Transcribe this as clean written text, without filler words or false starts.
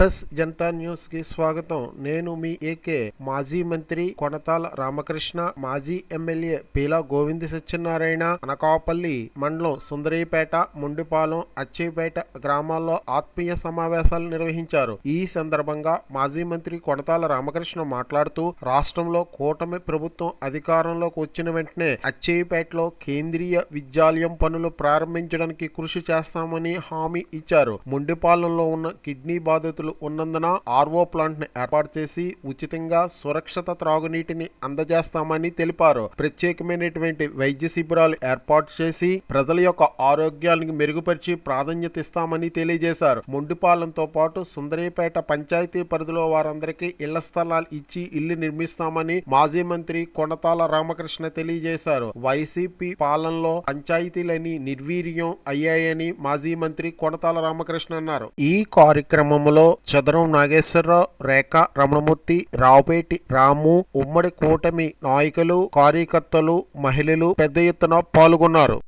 Lotus Janata news కి స్వాగతం. నేను మీ ఏకే. మాజీ మంత్రి కొనతాల రామకృష్ణ, మాజీ ఎమ్మెల్యే పీలా గోవింద సత్యనారాయణ అనకాపల్లి మండలం సుందరీపేట, ముండిపాలెం, అచ్చేపేట గ్రామాల్లో ఆత్మీయ సమావేశాలు నిర్వహించారు. ఈ సందర్భంగా మాజీ మంత్రి కొనతాల రామకృష్ణ మాట్లాడుతూ, రాష్ట్రంలో కూటమి ప్రభుత్వం అధికారంలోకి వచ్చిన వెంటనే అచ్చేపేటలో కేంద్రీయ విద్యాలయం పనులు ప్రారంభించడానికి కృషి చేస్తామని హామీ ఇచ్చారు. ముండిపాలెంలో ఉన్న కిడ్నీ బాధితులు ఉన్నందున ఆర్ఓ ప్లాంట్ ని ఏర్పాటు చేసి ఉచితంగా సురక్షిత త్రాగునీటిని అందజేస్తామని తెలిపారు. ప్రత్యేకమైనటువంటి వైద్య శిబిరాలు ఏర్పాటు చేసి ప్రజల యొక్క ఆరోగ్యానికి మెరుగుపరిచి ప్రాధాన్యత ఇస్తామని తెలియజేశారు. ముండిపాలెంతో పాటు సుందరీపేట పంచాయతీ పరిధిలో వారందరికీ ఇళ్ల స్థలాలు ఇచ్చి ఇల్లు నిర్మిస్తామని మాజీ మంత్రి కొనతాల రామకృష్ణ తెలియజేశారు. వైసీపీ పాలనలో పంచాయతీలని నిర్వీర్యం అయ్యాయని మాజీ మంత్రి కొనతాల రామకృష్ణ అన్నారు. ఈ కార్యక్రమంలో చదరం నాగేశ్వరరావు, రేఖ రమణమూర్తి, రావుపేటి రాము, ఉమ్మడి కూటమి నాయకులు, కార్యకర్తలు, మహిళలు పెద్ద ఎత్తున పాల్గొన్నారు.